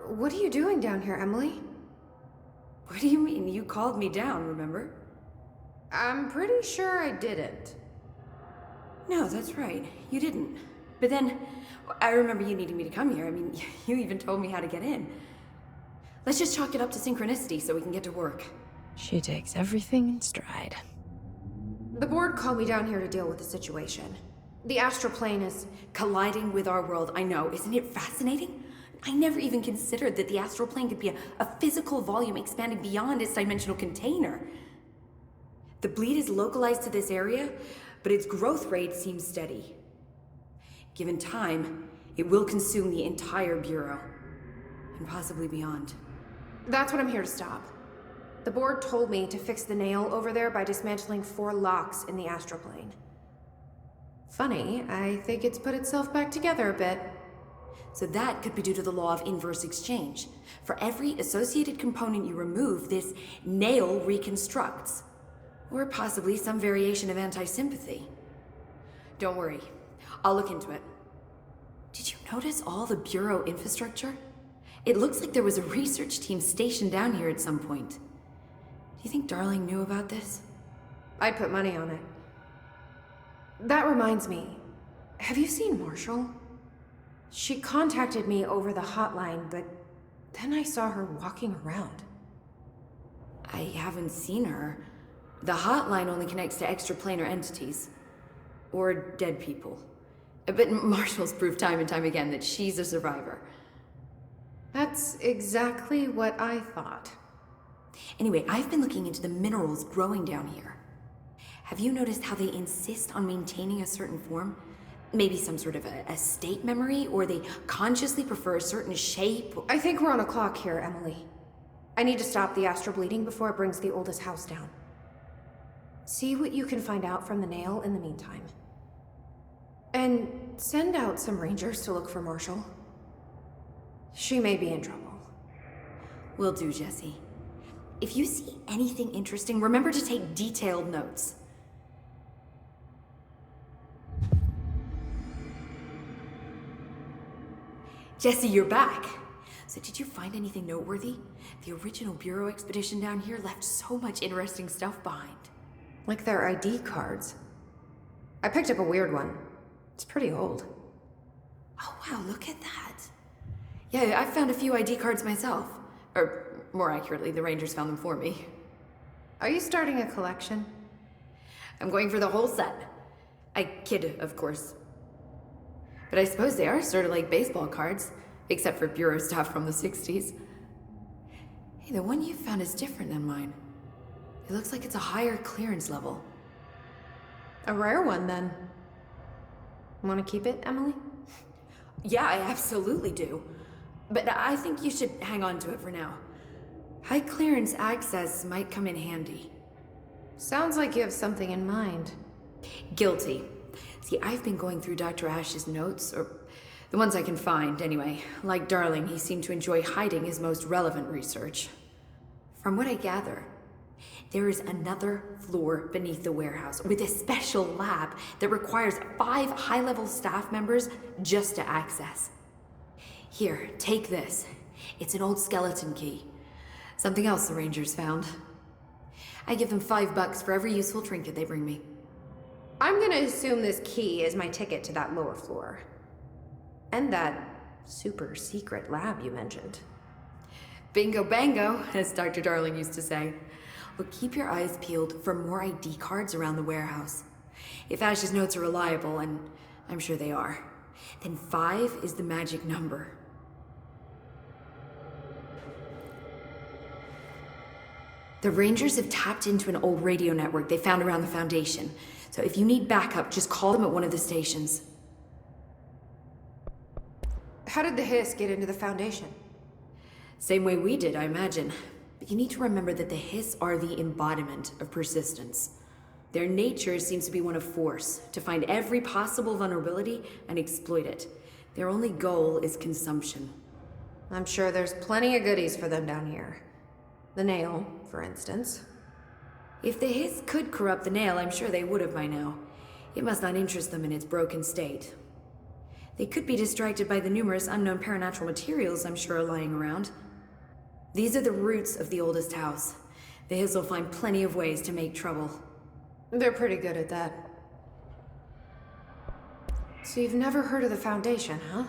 What are you doing down here, Emily? What do you mean? You called me down, remember? I'm pretty sure I didn't. No, that's right. You didn't. But then, I remember you needing me to come here. I mean, you even told me how to get in. Let's just chalk it up to synchronicity so we can get to work. She takes everything in stride. The board called me down here to deal with the situation. The astral plane is... Colliding with our world, I know. Isn't it fascinating? I never even considered that the astral plane could be a physical volume expanding beyond its dimensional container. The bleed is localized to this area, but its growth rate seems steady. Given time, it will consume the entire Bureau, and possibly beyond. That's what I'm here to stop. The board told me to fix the nail over there by dismantling 4 locks in the astral plane. Funny, I think it's put itself back together a bit. So that could be due to the law of inverse exchange. For every associated component you remove, this nail reconstructs. Or possibly some variation of anti-sympathy. Don't worry, I'll look into it. Did you notice all the Bureau infrastructure? It looks like there was a research team stationed down here at some point. Do you think Darling knew about this? I'd put money on it. That reminds me, have you seen Marshall? She contacted me over the hotline, but then I saw her walking around. I haven't seen her. The hotline only connects to extraplanar entities. Or dead people. But Marshall's proved time and time again that she's a survivor. That's exactly what I thought. Anyway, I've been looking into the minerals growing down here. Have you noticed how they insist on maintaining a certain form? Maybe some sort of a state memory, or they consciously prefer a certain shape? I think we're on a clock here, Emily. I need to stop the astral bleeding before it brings the oldest house down. See what you can find out from the nail in the meantime. And send out some rangers to look for Marshall. She may be in trouble. Will do, Jesse. If you see anything interesting, remember to take detailed notes. Jesse, you're back. So did you find anything noteworthy? The original Bureau expedition down here left so much interesting stuff behind. Like their ID cards. I picked up a weird one. It's pretty old. Oh wow, look at that. Yeah, I found a few ID cards myself. Or more accurately, the Rangers found them for me. Are you starting a collection? I'm going for the whole set. I kid, of course. But I suppose they are sort of like baseball cards, except for Bureau stuff from the 60s. Hey, the one you found is different than mine. It looks like it's a higher clearance level. A rare one, then. Want to keep it, Emily? Yeah, I absolutely do. But I think you should hang on to it for now. High clearance access might come in handy. Sounds like you have something in mind. Guilty. See, I've been going through Dr. Ash's notes, or the ones I can find, anyway. Like Darling, he seemed to enjoy hiding his most relevant research. From what I gather, there is another floor beneath the warehouse with a special lab that requires 5 high-level staff members just to access. Here, take this. It's an old skeleton key. Something else the Rangers found. I give them $5 for every useful trinket they bring me. I'm gonna assume this key is my ticket to that lower floor. And that super secret lab you mentioned. Bingo bango, as Dr. Darling used to say. But keep your eyes peeled for more ID cards around the warehouse. If Ash's notes are reliable, and I'm sure they are, then 5 is the magic number. The Rangers have tapped into an old radio network they found around the Foundation. So if you need backup, just call them at one of the stations. How did the Hiss get into the Foundation? Same way we did, I imagine. But you need to remember that the Hiss are the embodiment of persistence. Their nature seems to be one of force, to find every possible vulnerability and exploit it. Their only goal is consumption. I'm sure there's plenty of goodies for them down here. The nail, for instance. If the Hiss could corrupt the nail, I'm sure they would have by now. It must not interest them in its broken state. They could be distracted by the numerous unknown paranatural materials I'm sure are lying around. These are the roots of the oldest house. The Hills will find plenty of ways to make trouble. They're pretty good at that. So you've never heard of the Foundation, huh?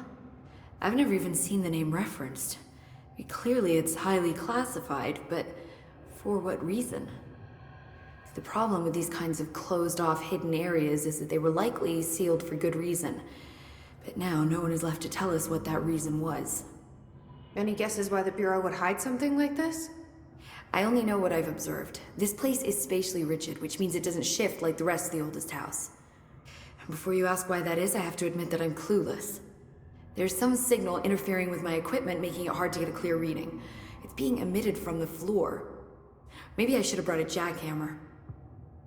I've never even seen the name referenced. Clearly it's highly classified, but for what reason? The problem with these kinds of closed-off hidden areas is that they were likely sealed for good reason. But now no one is left to tell us what that reason was. Any guesses why the Bureau would hide something like this? I only know what I've observed. This place is spatially rigid, which means it doesn't shift like the rest of the oldest house. And before you ask why that is, I have to admit that I'm clueless. There's some signal interfering with my equipment, making it hard to get a clear reading. It's being emitted from the floor. Maybe I should have brought a jackhammer.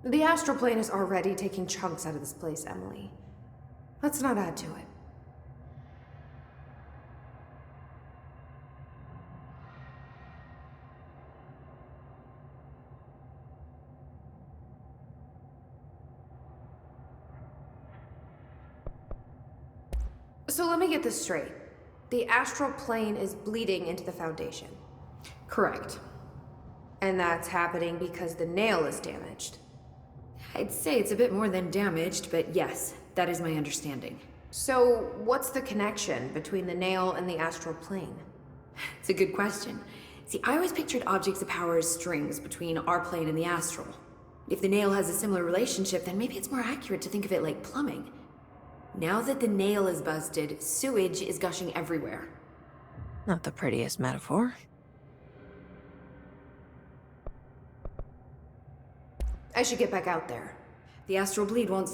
The astral plane is already taking chunks out of this place, Emily. Let's not add to it. So let me get this straight. The astral plane is bleeding into the Foundation. Correct. And that's happening because the nail is damaged. I'd say it's a bit more than damaged, but yes, that is my understanding. So what's the connection between the nail and the astral plane? It's a good question. See, I always pictured objects of power as strings between our plane and the astral. If the nail has a similar relationship, then maybe it's more accurate to think of it like plumbing. Now that the nail is busted, sewage is gushing everywhere. Not the prettiest metaphor. I should get back out there. The astral bleed won't